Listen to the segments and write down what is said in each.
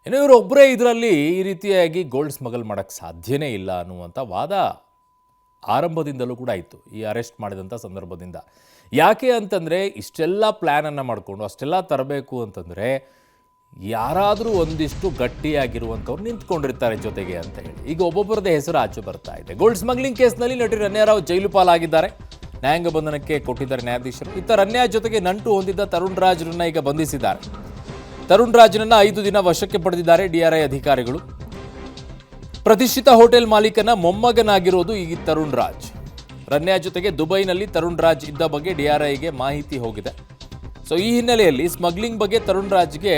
ಇನ್ನು ಇವರೊಬ್ಬರೇ ಇದರಲ್ಲಿ ಈ ರೀತಿಯಾಗಿ ಗೋಲ್ಡ್ ಸ್ಮಗಲ್ ಮಾಡೋಕ್ಕೆ ಸಾಧ್ಯನೇ ಇಲ್ಲ ಅನ್ನುವಂಥ ವಾದ ಆರಂಭದಿಂದಲೂ ಕೂಡ ಇತ್ತು ಈ ಅರೆಸ್ಟ್ ಮಾಡಿದಂಥ ಸಂದರ್ಭದಿಂದ. ಯಾಕೆ ಅಂತಂದರೆ ಇಷ್ಟೆಲ್ಲ ಪ್ಲ್ಯಾನನ್ನು ಮಾಡಿಕೊಂಡು ಅಷ್ಟೆಲ್ಲ ತರಬೇಕು ಅಂತಂದರೆ ಯಾರಾದರೂ ಒಂದಿಷ್ಟು ಗಟ್ಟಿಯಾಗಿರುವಂಥವ್ರು ನಿಂತ್ಕೊಂಡಿರ್ತಾರೆ ಜೊತೆಗೆ ಅಂತ ಹೇಳಿ ಈಗ ಒಬ್ಬೊಬ್ಬರದೇ ಹೆಸರು ಆಚೆ ಬರ್ತಾ ಇದೆ. ಗೋಲ್ಡ್ ಸ್ಮಗ್ಲಿಂಗ್ ಕೇಸ್ನಲ್ಲಿ ನಟಿ ರಣ್ಯಾರಾವ್ ಜೈಲು ಪಾಲಾಗಿದ್ದಾರೆ. ನ್ಯಾಯಾಂಗ ಬಂಧನಕ್ಕೆ ಕೊಟ್ಟಿದ್ದಾರೆ ನ್ಯಾಯಾಧೀಶರು. ಇತ್ತ ರಣ್ಯಾ ಜೊತೆಗೆ ನಂಟು ಹೊಂದಿದ್ದ ತರುಣ್ ರಾಜ್ರನ್ನ ಈಗ ಬಂಧಿಸಿದ್ದಾರೆ. ತರುಣ್ ರಾಜ್ರನ್ನ 5 ದಿನ ವಶಕ್ಕೆ ಪಡೆದಿದ್ದಾರೆ ಡಿಆರ್ಐ ಅಧಿಕಾರಿಗಳು. ಪ್ರತಿಷ್ಠಿತ ಹೋಟೆಲ್ ಮಾಲೀಕನ ಮೊಮ್ಮಗನಾಗಿರೋದು ಈ ತರುಣ್ ರಾಜ್. ರಣ್ಯಾ ಜೊತೆಗೆ ದುಬೈನಲ್ಲಿ ತರುಣ್ ರಾಜ್ ಇದ್ದ ಬಗ್ಗೆ ಡಿಆರ್ಐಗೆ ಮಾಹಿತಿ ಹೋಗಿದೆ. ಸೊ ಈ ಹಿನ್ನೆಲೆಯಲ್ಲಿ ಸ್ಮಗ್ಲಿಂಗ್ ಬಗ್ಗೆ ತರುಣ್ ರಾಜ್ಗೆ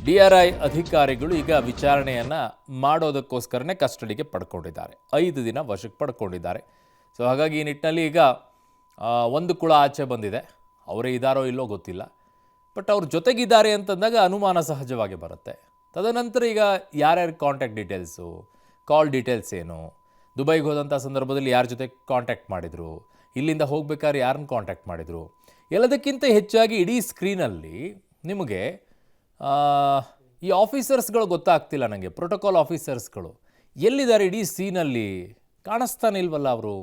ಡಿಆರ್ಐ ಅಧಿಕಾರಿಗಳು ಈಗ ವಿಚಾರಣೆಯನ್ನು ಮಾಡೋದಕ್ಕೋಸ್ಕರನೇ ಕಸ್ಟಡಿಗೆ ಪಡ್ಕೊಂಡಿದ್ದಾರೆ. 5 ದಿನ ವಶಕ್ಕೆ ಪಡ್ಕೊಂಡಿದ್ದಾರೆ. ಸೊ ಹಾಗಾಗಿ ಈ ನಿಟ್ಟಿನಲ್ಲಿ ಈಗ ಒಂದು ಕುಳ ಆಚೆ ಬಂದಿದೆ. ಅವರೇ ಇದ್ದಾರೋ ಇಲ್ಲೋ ಗೊತ್ತಿಲ್ಲ, ಬಟ್ ಅವ್ರ ಜೊತೆಗಿದ್ದಾರೆ ಅಂತಂದಾಗ ಅನುಮಾನ ಸಹಜವಾಗಿ ಬರುತ್ತೆ. ತದನಂತರ ಈಗ ಯಾರ್ಯಾರು ಕಾಂಟ್ಯಾಕ್ಟ್ ಡೀಟೇಲ್ಸು, ಕಾಲ್ ಡೀಟೇಲ್ಸ್ ಏನು, ದುಬೈಗೆ ಹೋದಂಥ ಸಂದರ್ಭದಲ್ಲಿ ಯಾರ ಜೊತೆ ಕಾಂಟ್ಯಾಕ್ಟ್ ಮಾಡಿದರು, ಇಲ್ಲಿಂದ ಹೋಗ್ಬೇಕಾದ್ರೆ ಯಾರನ್ನ ಕಾಂಟ್ಯಾಕ್ಟ್ ಮಾಡಿದರು, ಎಲ್ಲದಕ್ಕಿಂತ ಹೆಚ್ಚಾಗಿ ಇಡೀ ಸ್ಕ್ರೀನಲ್ಲಿ ನಿಮಗೆ ಈ ಆಫೀಸರ್ಸ್ಗಳು ಗೊತ್ತಾಗ್ತಿಲ್ಲ ನನಗೆ. ಪ್ರೋಟೋಕಾಲ್ ಆಫೀಸರ್ಸ್ಗಳು ಎಲ್ಲಿದ್ದಾರೆ ಇಡೀ ಸೀನಲ್ಲಿ, ಕಾಣಿಸ್ತಾನೆ ಇಲ್ವಲ್ಲ ಅವರು.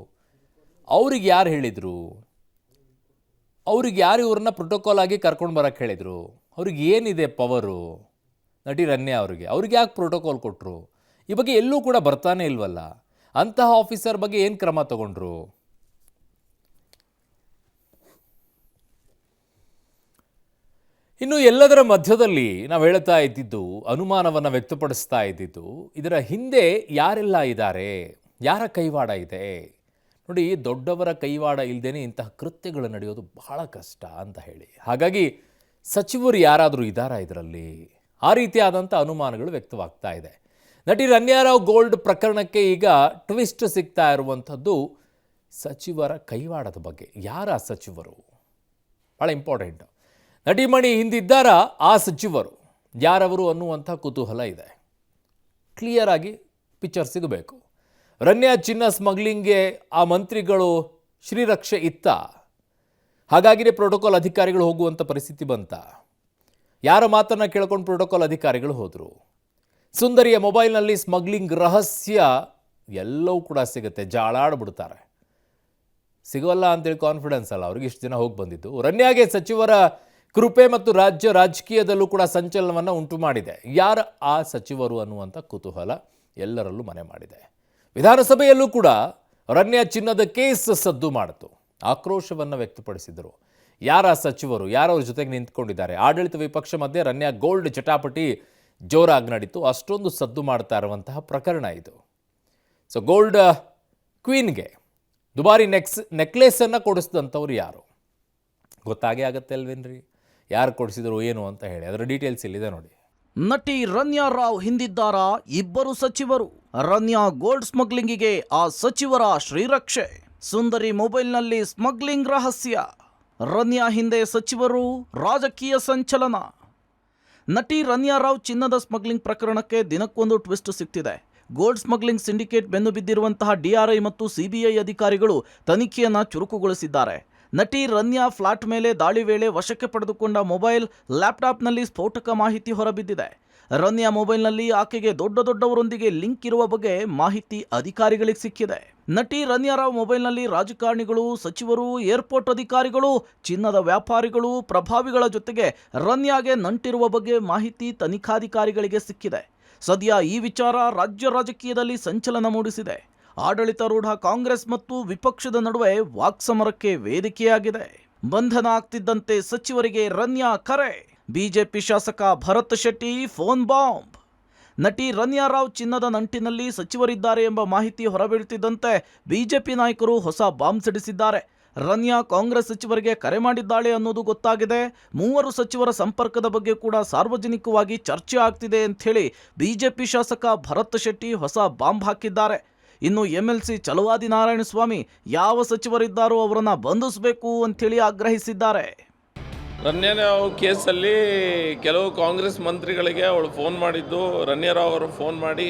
ಅವ್ರಿಗೆ ಯಾರು ಹೇಳಿದರು, ಅವ್ರಿಗೆ ಯಾರು ಇವ್ರನ್ನ ಪ್ರೋಟೋಕಾಲ್ ಆಗಿ ಕರ್ಕೊಂಡು ಬರೋಕ್ಕೆ ಹೇಳಿದರು, ಅವ್ರಿಗೆ ಏನಿದೆ ಪವರು ನಟಿ ರಣ್ಯಾ ಅವ್ರಿಗೆ ಯಾಕೆ ಪ್ರೋಟೋಕಾಲ್ ಕೊಟ್ಟರು, ಈ ಬಗ್ಗೆ ಎಲ್ಲೂ ಕೂಡ ಬರ್ತಾನೆ ಇಲ್ವಲ್ಲ. ಅಂತಹ ಆಫೀಸರ್ ಬಗ್ಗೆ ಏನು ಕ್ರಮ ತಗೊಂಡ್ರು? ಇನ್ನು ಎಲ್ಲದರ ಮಧ್ಯದಲ್ಲಿ ನಾವು ಹೇಳ್ತಾ ಇದ್ದಿದ್ದು, ಅನುಮಾನವನ್ನು ವ್ಯಕ್ತಪಡಿಸ್ತಾ ಇದ್ದಿದ್ದು, ಇದರ ಹಿಂದೆ ಯಾರೆಲ್ಲ ಇದ್ದಾರೆ, ಯಾರ ಕೈವಾಡ ಇದೆ. ನೋಡಿ, ದೊಡ್ಡವರ ಕೈವಾಡ ಇಲ್ಲದೇನೆ ಇಂತಹ ಕೃತ್ಯಗಳು ನಡೆಯೋದು ಬಹಳ ಕಷ್ಟ ಅಂತ ಹೇಳಿ. ಹಾಗಾಗಿ ಸಚಿವರು ಯಾರಾದರೂ ಇದ್ದಾರಾ ಇದರಲ್ಲಿ, ಆ ರೀತಿಯಾದಂಥ ಅನುಮಾನಗಳು ವ್ಯಕ್ತವಾಗ್ತಾ ಇದೆ. ನಟಿ ರಣ್ಯಾರಾವ್ ಗೋಲ್ಡ್ ಪ್ರಕರಣಕ್ಕೆ ಈಗ ಟ್ವಿಸ್ಟ್ ಸಿಗ್ತಾ ಇರುವಂಥದ್ದು ಸಚಿವರ ಕೈವಾಡದ ಬಗ್ಗೆ. ಯಾರ ಸಚಿವರು ಭಾಳ ಇಂಪಾರ್ಟೆಂಟ್. ನಟಿಮಣಿ ಹಿಂದಿದ್ದಾರಾ ಆ ಸಚಿವರು ಯಾರವರು ಅನ್ನುವಂಥ ಕುತೂಹಲ ಇದೆ. ಕ್ಲಿಯರ್ ಆಗಿ ಪಿಕ್ಚರ್ ಸಿಗಬೇಕು. ರಣ್ಯಾ ಚಿನ್ನ ಸ್ಮಗ್ಲಿಂಗ್ಗೆ ಆ ಮಂತ್ರಿಗಳು ಶ್ರೀರಕ್ಷೆ ಇತ್ತ, ಹಾಗಾಗಿನೇ ಪ್ರೋಟೋಕಾಲ್ ಅಧಿಕಾರಿಗಳು ಹೋಗುವಂಥ ಪರಿಸ್ಥಿತಿ ಬಂತ. ಯಾರ ಮಾತನ್ನು ಕೇಳ್ಕೊಂಡು ಪ್ರೋಟೋಕಾಲ್ ಅಧಿಕಾರಿಗಳು ಹೋದರು. ಸುಂದರಿಯ ಮೊಬೈಲ್ನಲ್ಲಿ ಸ್ಮಗ್ಲಿಂಗ್ ರಹಸ್ಯ ಎಲ್ಲವೂ ಕೂಡ ಸಿಗುತ್ತೆ. ಜಾಳಾಡ್ಬಿಡ್ತಾರೆ. ಸಿಗೋಲ್ಲ ಅಂತೇಳಿ ಕಾನ್ಫಿಡೆನ್ಸ್ ಅಲ್ಲ ಅವ್ರಿಗೆ ಇಷ್ಟು ದಿನ ಹೋಗಿ ಬಂದಿದ್ದು. ರಣ್ಯಾಗೆ ಸಚಿವರ ಕೃಪೆ ಮತ್ತು ರಾಜ್ಯ ರಾಜಕೀಯದಲ್ಲೂ ಕೂಡ ಸಂಚಲನವನ್ನು ಉಂಟು ಮಾಡಿದೆ. ಯಾರ ಆ ಸಚಿವರು ಅನ್ನುವಂಥ ಕುತೂಹಲ ಎಲ್ಲರಲ್ಲೂ ಮನೆ ಮಾಡಿದೆ. ವಿಧಾನಸಭೆಯಲ್ಲೂ ಕೂಡ ರಣ್ಯಾ ಚಿನ್ನದ ಕೇಸ್ ಸದ್ದು ಮಾಡಿತು. ಆಕ್ರೋಶವನ್ನು ವ್ಯಕ್ತಪಡಿಸಿದರು. ಯಾರ ಸಚಿವರು, ಯಾರವ್ರ ಜೊತೆಗೆ ನಿಂತ್ಕೊಂಡಿದ್ದಾರೆ. ಆಡಳಿತ ವಿಪಕ್ಷ ಮಧ್ಯೆ ರಣ್ಯಾ ಗೋಲ್ಡ್ ಚಟಾಪಟಿ ಜೋರಾಗಿ ನಡೀತು. ಅಷ್ಟೊಂದು ಸದ್ದು ಮಾಡ್ತಾ ಇರುವಂತಹ ಪ್ರಕರಣ ಇದು. ಸೊ ಗೋಲ್ಡ್ ಕ್ವೀನ್ಗೆ ದುಬಾರಿ ನೆಕ್ಲೇಸನ್ನು ಕೊಡಿಸಿದಂಥವ್ರು ಯಾರು ಗೊತ್ತಾಗೇ ಆಗತ್ತೆ ಅಲ್ವೇನ್ರಿ, ಯಾರು ಕೊಡಿಸಿದ್ರು ಏನು ಅಂತ ಹೇಳಿ. ಅದರ ಡೀಟೇಲ್ಸ್ ಇಲ್ಲಿದೆ ನೋಡಿ. ನಟಿ ರಣ್ಯಾ ರಾವ್ ಹಿಂದಿದ್ದಾರಾ ಇಬ್ಬರು ಸಚಿವರು. ರಣ್ಯಾ ಗೋಲ್ಡ್ ಸ್ಮಗ್ಲಿಂಗಿಗೆ ಆ ಸಚಿವರ ಶ್ರೀರಕ್ಷೆ. ಸುಂದರಿ ಮೊಬೈಲ್ನಲ್ಲಿ ಸ್ಮಗ್ಲಿಂಗ್ ರಹಸ್ಯ. ರಣ್ಯಾ ಹಿಂದೆ ಸಚಿವರು, ರಾಜಕೀಯ ಸಂಚಲನ. ನಟಿ ರಣ್ಯಾ ರಾವ್ ಚಿನ್ನದ ಸ್ಮಗ್ಲಿಂಗ್ ಪ್ರಕರಣಕ್ಕೆ ದಿನಕ್ಕೊಂದು ಟ್ವಿಸ್ಟ್ ಸಿಗ್ತಿದೆ. ಗೋಲ್ಡ್ ಸ್ಮಗ್ಲಿಂಗ್ ಸಿಂಡಿಕೇಟ್ ಬೆನ್ನು ಬಿದ್ದಿರುವಂತಹ ಡಿಆರ್ಐ ಮತ್ತು ಸಿಬಿಐ ಅಧಿಕಾರಿಗಳು ತನಿಖೆಯನ್ನು ಚುರುಕುಗೊಳಿಸಿದ್ದಾರೆ. ನಟಿ ರಣ್ಯಾ ಫ್ಲಾಟ್ ಮೇಲೆ ದಾಳಿ ವೇಳೆ ವಶಕ್ಕೆ ಪಡೆದುಕೊಂಡ ಮೊಬೈಲ್, ಲ್ಯಾಪ್ಟಾಪ್ನಲ್ಲಿ ಸ್ಫೋಟಕ ಮಾಹಿತಿ ಹೊರಬಿದ್ದಿದೆ. ರಣ್ಯಾ ಮೊಬೈಲ್ನಲ್ಲಿ ಆಕೆಗೆ ದೊಡ್ಡವರೊಂದಿಗೆ ಲಿಂಕ್ ಇರುವ ಬಗ್ಗೆ ಮಾಹಿತಿ ಅಧಿಕಾರಿಗಳಿಗೆ ಸಿಕ್ಕಿದೆ. ನಟಿ ರಣ್ಯಾ ರಾವ್ ಮೊಬೈಲ್ನಲ್ಲಿ ರಾಜಕಾರಣಿಗಳು, ಸಚಿವರು, ಏರ್ಪೋರ್ಟ್ ಅಧಿಕಾರಿಗಳು, ಚಿನ್ನದ ವ್ಯಾಪಾರಿಗಳು, ಪ್ರಭಾವಿಗಳ ಜೊತೆಗೆ ರಣ್ಯಾಗೆ ನಂಟಿರುವ ಬಗ್ಗೆ ಮಾಹಿತಿ ತನಿಖಾಧಿಕಾರಿಗಳಿಗೆ ಸಿಕ್ಕಿದೆ. ಸದ್ಯ ಈ ವಿಚಾರ ರಾಜ್ಯ ರಾಜಕೀಯದಲ್ಲಿ ಸಂಚಲನ ಮೂಡಿಸಿದೆ. ಆಡಳಿತಾರೂಢ ಕಾಂಗ್ರೆಸ್ ಮತ್ತು ವಿಪಕ್ಷದ ನಡುವೆ ವಾಕ್ಸಮರಕ್ಕೆ ವೇದಿಕೆಯಾಗಿದೆ. ಬಂಧನ ಆಗ್ತಿದ್ದಂತೆ ಸಚಿವರಿಗೆ ರಣ್ಯಾ ಕರೆ. ಬಿಜೆಪಿ ಶಾಸಕ ಭರತ್ ಶೆಟ್ಟಿ ಫೋನ್ ಬಾಂಬ್. ನಟಿ ರಣ್ಯಾ ರಾವ್ ಚಿನ್ನದ ನಂಟಿನಲ್ಲಿ ಸಚಿವರಿದ್ದಾರೆ ಎಂಬ ಮಾಹಿತಿ ಹೊರಬೀಳ್ತಿದ್ದಂತೆ ಬಿಜೆಪಿ ನಾಯಕರು ಹೊಸ ಬಾಂಬ್ ಸಿಡಿಸಿದ್ದಾರೆ. ರಣ್ಯಾ ಕಾಂಗ್ರೆಸ್ ಸಚಿವರಿಗೆ ಕರೆ ಮಾಡಿದ್ದಾಳೆ ಅನ್ನೋದು ಗೊತ್ತಾಗಿದೆ. 3 ಸಚಿವರ ಸಂಪರ್ಕದ ಬಗ್ಗೆ ಕೂಡ ಸಾರ್ವಜನಿಕವಾಗಿ ಚರ್ಚೆ ಆಗ್ತಿದೆ ಅಂಥೇಳಿ ಬಿಜೆಪಿ ಶಾಸಕ ಭರತ್ ಶೆಟ್ಟಿ ಹೊಸ ಬಾಂಬ್ ಹಾಕಿದ್ದಾರೆ. ಇನ್ನು MLC ಚಲವಾದಿ ನಾರಾಯಣಸ್ವಾಮಿ ಯಾವ ಸಚಿವರಿದ್ದಾರೋ ಅವರನ್ನು ಬಂಧಿಸಬೇಕು ಅಂಥೇಳಿ ಆಗ್ರಹಿಸಿದ್ದಾರೆ. ರಣ್ಯಾರಾವ್ ಕೇಸಲ್ಲಿ ಕೆಲವು ಕಾಂಗ್ರೆಸ್ ಮಂತ್ರಿಗಳಿಗೆ ಅವಳು ಫೋನ್ ಮಾಡಿದ್ದು, ರಣ್ಯಾರಾವ್ ಅವರು ಫೋನ್ ಮಾಡಿ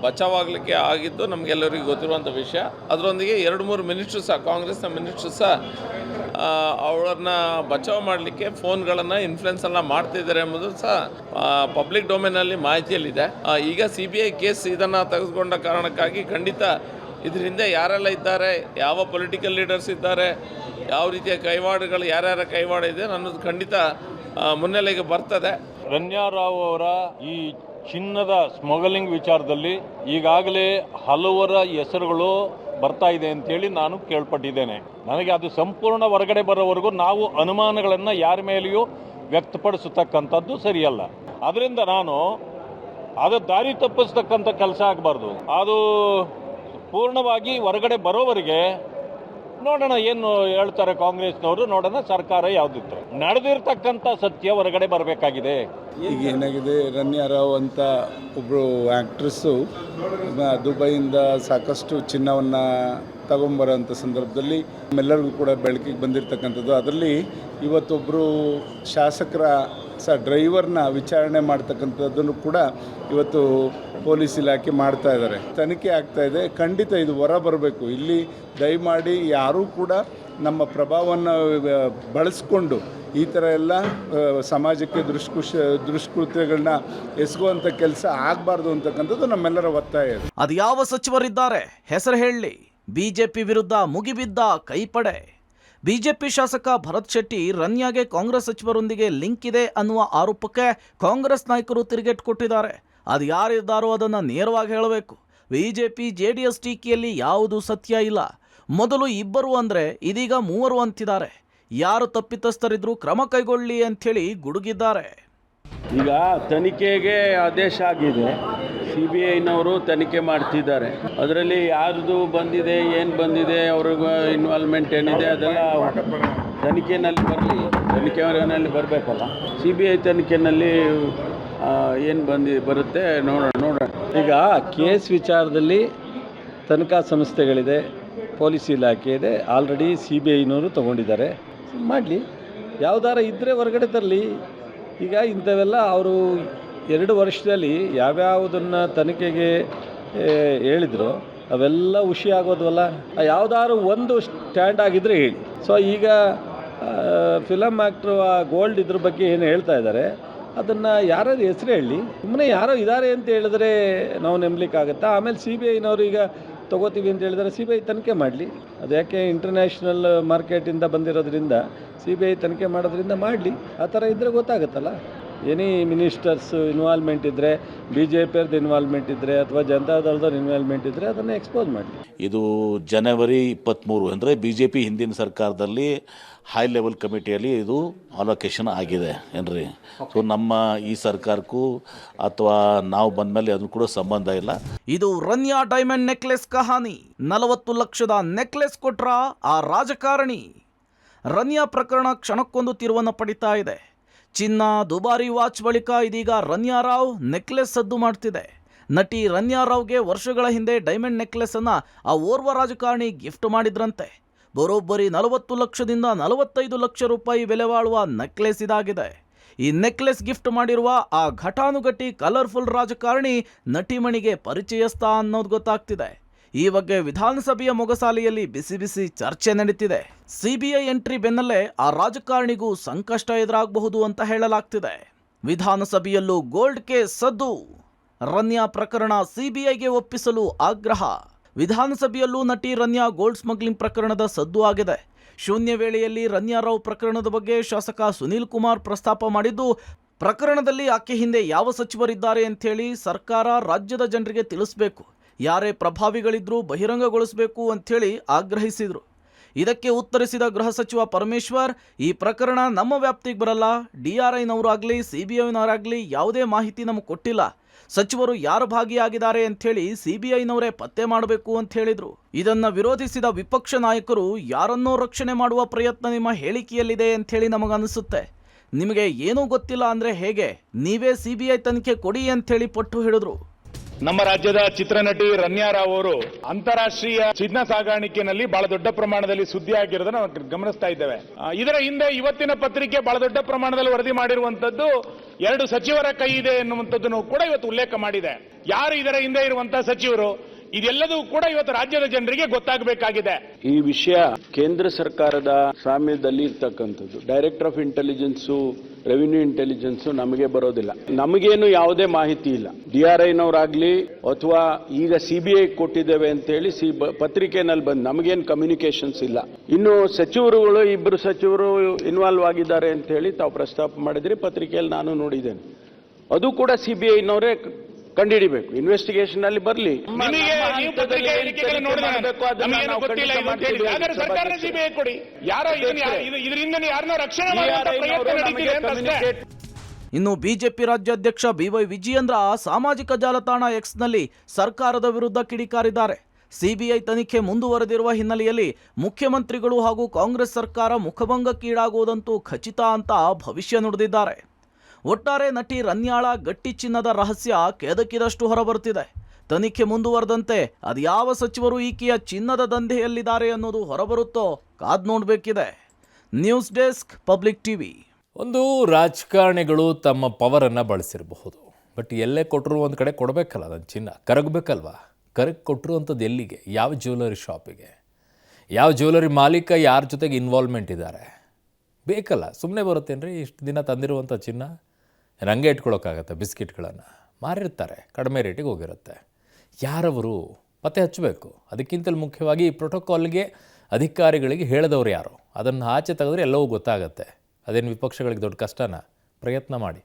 ಬಚಾವಾಗಲಿಕ್ಕೆ ಆಗಿದ್ದು ನಮಗೆಲ್ಲರಿಗೂ ಗೊತ್ತಿರುವಂಥ ವಿಷಯ. ಅದರೊಂದಿಗೆ 2-3 ಮಿನಿಸ್ಟ್ರು ಸಹ, ಕಾಂಗ್ರೆಸ್ನ ಮಿನಿಸ್ಟ್ರು ಸಹ ಅವಳನ್ನ ಬಚಾವ್ ಮಾಡಲಿಕ್ಕೆ ಫೋನ್ಗಳನ್ನು ಇನ್ಫ್ಲುಯೆನ್ಸ್ ಎಲ್ಲ ಮಾಡ್ತಿದ್ದಾರೆ ಎಂಬುದು ಸಹ ಪಬ್ಲಿಕ್ ಡೊಮೇನಲ್ಲಿ ಮಾಹಿತಿಯಲ್ಲಿದೆ. ಈಗ CBI ಕೇಸ್ ಇದನ್ನು ತೆಗೆದುಕೊಂಡ ಕಾರಣಕ್ಕಾಗಿ ಖಂಡಿತ ಇದರಿಂದ ಯಾರೆಲ್ಲ ಇದ್ದಾರೆ, ಯಾವ ಪೊಲಿಟಿಕಲ್ ಲೀಡರ್ಸ್ ಇದ್ದಾರೆ, ಯಾವ ರೀತಿಯ ಕೈವಾಡಗಳು ಯಾರ್ಯಾರ ಕೈವಾಡ ಇದೆ ಅನ್ನೋದು ಖಂಡಿತ ಮುನ್ನೆಲೆಗೆ ಬರ್ತದೆ. ರನ್ಯಾ ರಾವ್ ಅವರ ಈ ಚಿನ್ನದ ಸ್ಮಗಲಿಂಗ್ ವಿಚಾರದಲ್ಲಿ ಈಗಾಗಲೇ ಹಲವರ ಹೆಸರುಗಳು ಬರ್ತಾ ಇದೆ ಅಂತೇಳಿ ನಾನು ಕೇಳ್ಪಟ್ಟಿದ್ದೇನೆ. ನನಗೆ ಅದು ಸಂಪೂರ್ಣ ಹೊರಗಡೆ ಬರೋವರೆಗೂ ನಾವು ಅನುಮಾನಗಳನ್ನು ಯಾರ ಮೇಲೆಯೂ ವ್ಯಕ್ತಪಡಿಸತಕ್ಕಂಥದ್ದು ಸರಿಯಲ್ಲ. ಅದರಿಂದ ನಾನು ಅದು ದಾರಿ ತಪ್ಪಿಸ್ತಕ್ಕಂಥ ಕೆಲಸ ಆಗಬಾರ್ದು. ಅದು ಪೂರ್ಣವಾಗಿ ಹೊರಗಡೆ ಬರೋವರೆಗೆ ನೋಡೋಣ ಏನು ಹೇಳ್ತಾರೆ ಕಾಂಗ್ರೆಸ್ನವರು, ನೋಡೋಣ ಸರ್ಕಾರ ಯಾವುದಿತ್ತು. ನಡೆದಿರ್ತಕ್ಕಂಥ ಸತ್ಯ ಹೊರಗಡೆ ಬರಬೇಕಾಗಿದೆ. ಈಗ ಏನಾಗಿದೆ, ರನ್ಯಾ ರಾವ್ ಅಂತ ಒಬ್ಬರು ಆ್ಯಕ್ಟ್ರೆಸ್ಸು ದುಬೈಯಿಂದ ಸಾಕಷ್ಟು ಚಿನ್ನವನ್ನು ತಗೊಂಬರೋಂಥ ಸಂದರ್ಭದಲ್ಲಿ ನಮ್ಮೆಲ್ಲರಿಗೂ ಕೂಡ ಬೆಳಕಿಗೆ ಬಂದಿರತಕ್ಕಂಥದ್ದು. ಅದರಲ್ಲಿ ಇವತ್ತೊಬ್ಬರು ಶಾಸಕರ ಡ್ರೈವರ್ನ ವಿಚಾರಣೆ ಮಾಡ್ತಕ್ಕಂಥದ್ದನ್ನು ಕೂಡ ಇವತ್ತು ಪೊಲೀಸ್ ಇಲಾಖೆ ಮಾಡ್ತಾ ಇದ್ದಾರೆ, ತನಿಖೆ ಆಗ್ತಾ ಇದೆ. ಖಂಡಿತ ಇದು ಹೊರ ಬರಬೇಕು. ಇಲ್ಲಿ ದಯಮಾಡಿ ಯಾರೂ ಕೂಡ ನಮ್ಮ ಪ್ರಭಾವವನ್ನು ಬಳಸ್ಕೊಂಡು ಈ ಥರ ಎಲ್ಲ ಸಮಾಜಕ್ಕೆ ದುಷ್ಕೃತ್ಯಗಳನ್ನ ಎಸಗುವಂಥ ಕೆಲಸ ಆಗಬಾರ್ದು ಅಂತಕ್ಕಂಥದ್ದು ನಮ್ಮೆಲ್ಲರ ಒತ್ತಾಯ ಇದೆ. ಅದು ಯಾವ ಸಚಿವರಿದ್ದಾರೆ ಹೆಸರು ಹೇಳಿ. ಬಿಜೆಪಿ ವಿರುದ್ಧ ಮುಗಿಬಿದ್ದ ಕೈಪಡೆ. ಬಿಜೆಪಿ ಶಾಸಕ ಭರತ್ ಶೆಟ್ಟಿ ರನ್ಯಾಗೆ ಕಾಂಗ್ರೆಸ್ ಸಚಿವರೊಂದಿಗೆ ಲಿಂಕ್ ಇದೆ ಅನ್ನುವ ಆರೋಪಕ್ಕೆ ಕಾಂಗ್ರೆಸ್ ನಾಯಕರು ತಿರುಗೇಟು ಕೊಟ್ಟಿದ್ದಾರೆ. ಅದು ಯಾರಿದ್ದಾರೋ ಅದನ್ನು ನೇರವಾಗಿ ಹೇಳಬೇಕು. ಬಿಜೆಪಿ JDS ಟೀಕೆಯಲ್ಲಿ ಯಾವುದೂ ಸತ್ಯ ಇಲ್ಲ. ಮೊದಲು ಇಬ್ಬರು ಅಂದರೆ ಇದೀಗ ಮೂವರು ಅಂತಿದ್ದಾರೆ. ಯಾರು ತಪ್ಪಿತಸ್ಥರಿದ್ರು ಕ್ರಮ ಕೈಗೊಳ್ಳಿ ಅಂಥೇಳಿ ಗುಡುಗಿದ್ದಾರೆ. ಈಗ ತನಿಖೆಗೆ ಆದೇಶ ಆಗಿದೆ, CBIನವರು ತನಿಖೆ ಮಾಡ್ತಿದ್ದಾರೆ. ಅದರಲ್ಲಿ ಯಾರ್ದು ಬಂದಿದೆ, ಏನು ಬಂದಿದೆ, ಅವ್ರಿಗೆ ಇನ್ವಾಲ್ವ್ಮೆಂಟ್ ಏನಿದೆ ಅದೆಲ್ಲ ತನಿಖೆಯಲ್ಲಿ ಬರಲಿ. ತನಿಖೆಯಲ್ಲಿ ಬರಬೇಕಲ್ಲ. CBI ತನಿಖೆಯಲ್ಲಿ ಏನು ಬರುತ್ತೆ ನೋಡೋಣ. ಈಗ ಕೇಸ್ ವಿಚಾರದಲ್ಲಿ ತನಿಖಾ ಸಂಸ್ಥೆಗಳಿದೆ, ಪೊಲೀಸ್ ಇಲಾಖೆ ಇದೆ, ಆಲ್ರೆಡಿ CBIನವರು ತೊಗೊಂಡಿದ್ದಾರೆ. ಮಾಡಲಿ, ಯಾವ್ದಾರ ಇದ್ದರೆ ಹೊರಗಡೆ ತರಲಿ. ಈಗ ಇಂಥವೆಲ್ಲ ಅವರು 2 ವರ್ಷದಲ್ಲಿ ಯಾವ್ಯಾವುದನ್ನು ತನಿಖೆಗೆ ಹೇಳಿದ್ರು ಅವೆಲ್ಲ ಹುಷಿ ಆಗೋದ್ವಲ್ಲ. ಯಾವುದಾದ್ರು ಒಂದು ಸ್ಟ್ಯಾಂಡ್ ಆಗಿದ್ದರೆ ಹೇಳಿ. ಸೊ ಈಗ ಫಿಲಮ್ ಆ್ಯಕ್ಟ್ರು ಗೋಲ್ಡ್ ಇದ್ರ ಬಗ್ಗೆ ಏನು ಹೇಳ್ತಾ ಇದ್ದಾರೆ ಅದನ್ನು ಯಾರಾದ್ರು ಹೆಸರು ಹೇಳಿ. ಸುಮ್ಮನೆ ಯಾರೋ ಇದ್ದಾರೆ ಅಂತ ಹೇಳಿದ್ರೆ ನಾವು ನಂಬಲಿಕ್ಕಾಗತ್ತಾ? ಆಮೇಲೆ CBIನವರು ಈಗ ತೊಗೋತೀವಿ ಅಂತ ಹೇಳಿದರೆ CBI ತನಿಖೆ ಮಾಡಲಿ. ಅದು ಯಾಕೆ ಇಂಟರ್ನ್ಯಾಷನಲ್ ಮಾರ್ಕೆಟಿಂದ ಬಂದಿರೋದ್ರಿಂದ CBI ತನಿಖೆ ಮಾಡೋದ್ರಿಂದ ಮಾಡಲಿ. ಆ ಥರ ಇದ್ದರೆ ಗೊತ್ತಾಗುತ್ತಲ್ಲ. ಎನಿ ಮಿನಿಸ್ಟರ್ಸ್ ಇನ್ವಾಲ್ವ್ಮೆಂಟ್ ಇದ್ದರೆ, BJPಯವ್ರದ್ದು ಇನ್ವಾಲ್ವ್ಮೆಂಟ್ ಇದ್ದರೆ ಅಥವಾ ಜನತಾದಳದವ್ರ ಇನ್ವಾಲ್ವ್ಮೆಂಟ್ ಇದ್ದರೆ ಅದನ್ನು ಎಕ್ಸ್ಪೋಸ್ ಮಾಡಲಿ. ಇದು ಜನವರಿ 23 ಅಂದರೆ BJP ಹಿಂದಿನ ಸರ್ಕಾರದಲ್ಲಿ ಹೈ ಲೆವೆಲ್ ಕಮಿಟಿಯಲ್ಲಿ ಇದು ಅಲೋಕೇಶನ್ ಆಗಿದೆ ಏನ್ರಿ. ಸೊ ನಮ್ಮ ಈ ಸರ್ಕಾರಕ್ಕೂ ಅಥವಾ ನಾವು ಬಂದಮೇಲೆ ಅದು ಕೂಡ ಸಂಬಂಧ ಇಲ್ಲ. ಇದು ರನ್ಯಾ ಡೈಮಂಡ್ ನೆಕ್ಲೆಸ್ ಕಹಾನಿ. 40 ಲಕ್ಷದ ನೆಕ್ಲೆಸ್ ಕೊಟ್ರ ಆ ರಾಜಕಾರಣಿ. ರನ್ಯಾ ಪ್ರಕರಣ ಕ್ಷಣಕ್ಕೊಂದು ತಿರುವನ್ನು ಪಡಿತಾ ಇದೆ. ಚಿನ್ನ, ದುಬಾರಿ ವಾಚ್ ಬಳಿಕ ಇದೀಗ ರನ್ಯಾ ರಾವ್ ನೆಕ್ಲೆಸ್ ಸದ್ದು ಮಾಡ್ತಿದೆ. ನಟಿ ರನ್ಯಾ ರಾವ್ಗೆ ವರ್ಷಗಳ ಹಿಂದೆ ಡೈಮಂಡ್ ನೆಕ್ಲೆಸ್ ಅನ್ನ ಆ ಓರ್ವ ರಾಜಕಾರಣಿ ಗಿಫ್ಟ್ ಮಾಡಿದ್ರಂತೆ. ಬರೋಬ್ಬರಿ 40 ಲಕ್ಷದಿಂದ 45 ಲಕ್ಷ ರೂಪಾಯಿ ಬೆಲೆ ಬಾಳುವ ನೆಕ್ಲೆಸ್ ಇದಾಗಿದೆ. ಈ ನೆಕ್ಲೆಸ್ ಗಿಫ್ಟ್ ಮಾಡಿರುವ ಆ ಘಟಾನುಘಟಿ ಕಲರ್ಫುಲ್ ರಾಜಕಾರಣಿ ನಟಿಮಣಿಗೆ ಪರಿಚಯಸ್ಥ ಅನ್ನೋದು ಗೊತ್ತಾಗ್ತಿದೆ. ಈ ಬಗ್ಗೆ ವಿಧಾನಸಭೆಯ ಮೊಗಸಾಲೆಯಲ್ಲಿ ಬಿಸಿ ಬಿಸಿ ಚರ್ಚೆ ನಡೀತಿದೆ. CBI ಎಂಟ್ರಿ ಬೆನ್ನಲ್ಲೇ ಆ ರಾಜಕಾರಣಿಗೂ ಸಂಕಷ್ಟ ಎದುರಾಗಬಹುದು ಅಂತ ಹೇಳಲಾಗ್ತಿದೆ. ವಿಧಾನಸಭೆಯಲ್ಲೂ ಗೋಲ್ಡ್ ಕೇಸ್ ಸದ್ದು. ರನ್ಯಾ ಪ್ರಕರಣ CBIಗೆ ಒಪ್ಪಿಸಲು ಆಗ್ರಹ. ವಿಧಾನಸಭೆಯಲ್ಲೂ ನಟಿ ರನ್ಯಾ ಗೋಲ್ಡ್ ಸ್ಮಗ್ಲಿಂಗ್ ಪ್ರಕರಣದ ಸದ್ದು ಆಗಿದೆ. ಶೂನ್ಯ ವೇಳೆಯಲ್ಲಿ ರನ್ಯಾ ರಾವ್ ಪ್ರಕರಣದ ಬಗ್ಗೆ ಶಾಸಕ ಸುನೀಲ್ ಕುಮಾರ್ ಪ್ರಸ್ತಾಪ ಮಾಡಿದ್ದು, ಪ್ರಕರಣದಲ್ಲಿ ಆಕೆ ಹಿಂದೆ ಯಾವ ಸಚಿವರಿದ್ದಾರೆ ಅಂಥೇಳಿ ಸರ್ಕಾರ ರಾಜ್ಯದ ಜನರಿಗೆ ತಿಳಿಸಬೇಕು, ಯಾರೇ ಪ್ರಭಾವಿಗಳಿದ್ರೂ ಬಹಿರಂಗಗೊಳಿಸಬೇಕು ಅಂಥೇಳಿ ಆಗ್ರಹಿಸಿದರು. ಇದಕ್ಕೆ ಉತ್ತರಿಸಿದ ಗೃಹ ಸಚಿವ ಪರಮೇಶ್ವರ್, ಈ ಪ್ರಕರಣ ನಮ್ಮ ವ್ಯಾಪ್ತಿಗೆ ಬರಲ್ಲ, DRIನವರಾಗಲಿ CBIನವರಾಗಲಿ ಯಾವುದೇ ಮಾಹಿತಿ ನಮಗೆ ಕೊಟ್ಟಿಲ್ಲ, ಸಚಿವರು ಯಾರು ಭಾಗಿಯಾಗಿದ್ದಾರೆ ಅಂಥೇಳಿ CBIನವರೇ ಪತ್ತೆ ಮಾಡಬೇಕು ಅಂತ ಹೇಳಿದ್ರು. ಇದನ್ನ ವಿರೋಧಿಸಿದ ವಿಪಕ್ಷ ನಾಯಕರು, ಯಾರನ್ನೋ ರಕ್ಷಣೆ ಮಾಡುವ ಪ್ರಯತ್ನ ನಿಮ್ಮ ಹೇಳಿಕೆಯಲ್ಲಿದೆ ಅಂಥೇಳಿ ನಮಗನ್ನಿಸುತ್ತೆ. ನಿಮಗೆ ಏನೂ ಗೊತ್ತಿಲ್ಲ ಅಂದರೆ ಹೇಗೆ, ನೀವೇ CBI ತನಿಖೆ ಕೊಡಿ ಅಂಥೇಳಿ ಪಟ್ಟು ಹಿಡಿದ್ರು. ನಮ್ಮ ರಾಜ್ಯದ ಚಿತ್ರನಟಿ ರನ್ಯಾ ರಾವ್ ಅವರು ಅಂತಾರಾಷ್ಟ್ರೀಯ ಚಿನ್ನ ಸಾಗಾಣಿಕೆಯಲ್ಲಿ ಬಹಳ ದೊಡ್ಡ ಪ್ರಮಾಣದಲ್ಲಿ ಸುದ್ದಿ ಆಗಿರೋದನ್ನ ನಾವು ಗಮನಿಸ್ತಾ ಇದ್ದೇವೆ. ಇದರ ಹಿಂದೆ ಇವತ್ತಿನ ಪತ್ರಿಕೆ ಬಹಳ ದೊಡ್ಡ ಪ್ರಮಾಣದಲ್ಲಿ ವರದಿ ಮಾಡಿರುವಂತದ್ದು 2 ಸಚಿವರ ಕೈ ಇದೆ ಎನ್ನುವಂಥದ್ದನ್ನು ಕೂಡ ಇವತ್ತು ಉಲ್ಲೇಖ ಮಾಡಿದೆ. ಯಾರು ಇದರ ಹಿಂದೆ ಇರುವಂತಹ ಸಚಿವರು, ಇದೆಲ್ಲದೂ ಕೂಡ ಇವತ್ತು ರಾಜ್ಯದ ಜನರಿಗೆ ಗೊತ್ತಾಗಬೇಕಾಗಿದೆ. ಈ ವಿಷಯ ಕೇಂದ್ರ ಸರ್ಕಾರದ ಸ್ವಾಮ್ಯದಲ್ಲಿ ಇರ್ತಕ್ಕಂಥದ್ದು. Director of intelligence, revenue intelligence ನಮಗೆ ಬರೋದಿಲ್ಲ. ನಮಗೇನು ಯಾವುದೇ ಮಾಹಿತಿ ಇಲ್ಲ. DRIನವರಾಗ್ಲಿ ಅಥವಾ ಈಗ CBI ಕೊಟ್ಟಿದ್ದೇವೆ ಅಂತೇಳಿ ಪತ್ರಿಕೆನಲ್ಲಿ ಬಂದು ನಮಗೇನು ಕಮ್ಯುನಿಕೇಶನ್ಸ್ ಇಲ್ಲ. ಇನ್ನು ಸಚಿವರುಗಳು, ಇಬ್ಬರು ಸಚಿವರು ಇನ್ವಾಲ್ವ್ ಆಗಿದ್ದಾರೆ ಅಂತ ಹೇಳಿ ತಾವು ಪ್ರಸ್ತಾಪ ಮಾಡಿದ್ರಿ, ಪತ್ರಿಕೆಯಲ್ಲಿ ನಾನು ನೋಡಿದ್ದೇನೆ. ಅದು ಕೂಡ CBIನವರೇ ಕಂಡುಹಿಡಿಬೇಕು. ಇನ್ವೆಸ್ಟಿಗೇಷನ್ ಅಲ್ಲಿ ಬರಲಿ. ನಿಮಗೆ ನೀವು ಪತ್ರಿಕೆ ಹೇಳಿಕೆಗಳು ನೋಡಿದ್ರೆ ನಮಗೇನು ಗೊತ್ತಿಲ್ಲ ಇದು ಅಂತ ಹೇಳಿದ್ರೆ ಹಾಗಾದ್ರೆ ಸರ್ಕಾರನೇ CBI ಕೊಡಿ. ಯಾರೋ ಇದರಿಂದ ಯಾರನ್ನೋ ರಕ್ಷಣೆ ಮಾಡುವಂತ ಪ್ರಯತ್ನ ನಡೀತಿದೆ ಅಂತ ಅಷ್ಟೇ. ಇನ್ನು ಬಿಜೆಪಿ ರಾಜ್ಯಾಧ್ಯಕ್ಷ BY ವಿಜಯೇಂದ್ರ ಸಾಮಾಜಿಕ ಜಾಲತಾಣ ಎಕ್ಸ್ನಲ್ಲಿ ಸರ್ಕಾರದ ವಿರುದ್ಧ ಕಿಡಿಕಾರಿದ್ದಾರೆ. CBI ತನಿಖೆ ಮುಂದುವರೆದಿರುವ ಹಿನ್ನೆಲೆಯಲ್ಲಿ ಮುಖ್ಯಮಂತ್ರಿಗಳು ಹಾಗೂ ಕಾಂಗ್ರೆಸ್ ಸರ್ಕಾರ ಮುಖಭಂಗಕ್ಕೀಡಾಗುವುದಂತೂ ಖಚಿತ ಅಂತ ಭವಿಷ್ಯ ನುಡಿದಿದ್ದಾರೆ. ಒಟ್ಟಾರೆ ನಟಿ ರನ್ಯಾಳ ಗಟ್ಟಿ ಚಿನ್ನದ ರಹಸ್ಯ ಕೆದಕಿದಷ್ಟು ಹೊರಬರುತ್ತಿದೆ. ತನಿಖೆ ಮುಂದುವರೆದಂತೆ ಅದ್ಯಾವ ಸಚಿವರು ಈಕೆಯ ಚಿನ್ನದ ದಂಧೆಯಲ್ಲಿದ್ದಾರೆ ಅನ್ನೋದು ಹೊರಬರುತ್ತೋ ಕಾದ್ ನೋಡಬೇಕಿದೆ. News desk, public TV. ಒಂದು ರಾಜಕಾರಣಿಗಳು ತಮ್ಮ ಪವರನ್ನು ಬಳಸಿರಬಹುದು, ಬಟ್ ಎಲ್ಲೇ ಕೊಟ್ಟರು ಒಂದು ಕಡೆ ಕೊಡಬೇಕಲ್ಲ, ನನ್ನ ಚಿನ್ನ ಕರಗಬೇಕಲ್ವಾ? ಕರಗಿ ಕೊಟ್ಟರು ಅಂಥದ್ದು ಎಲ್ಲಿಗೆ? ಯಾವ ಜ್ಯುವೆಲರಿ ಶಾಪಿಗೆ? ಯಾವ ಜ್ಯುವೆಲರಿ ಮಾಲೀಕ ಯಾರ ಜೊತೆಗೆ ಇನ್ವಾಲ್ವ್ಮೆಂಟ್ ಇದ್ದಾರೆ? ಬೇಕಲ್ಲ, ಸುಮ್ಮನೆ ಬರುತ್ತೇನ್ರಿ ಇಷ್ಟು ದಿನ ತಂದಿರುವಂಥ ಚಿನ್ನ? ಹಂಗೆ ಇಟ್ಕೊಳ್ಳೋಕ್ಕಾಗತ್ತೆ? ಬಿಸ್ಕಿಟ್ಗಳನ್ನು ಮಾರಿರ್ತಾರೆ, ಕಡಿಮೆ ರೇಟಿಗೆ ಹೋಗಿರುತ್ತೆ. ಯಾರವರು ಪತ್ತೆ ಹಚ್ಚಬೇಕು. ಅದಕ್ಕಿಂತಲೂ ಮುಖ್ಯವಾಗಿ ಈ ಪ್ರೋಟೋಕಾಲ್ಗೆ ಅಧಿಕಾರಿಗಳಿಗೆ ಹೇಳಿದವರು ಯಾರು, ಅದನ್ನು ಆಚೆ ತೆಗೆದ್ರೆ ಎಲ್ಲವೂ ಗೊತ್ತಾಗತ್ತೆ. ಅದೇನು ವಿಪಕ್ಷಗಳಿಗೆ ದೊಡ್ಡ ಕಷ್ಟನ? ಪ್ರಯತ್ನ ಮಾಡಿ.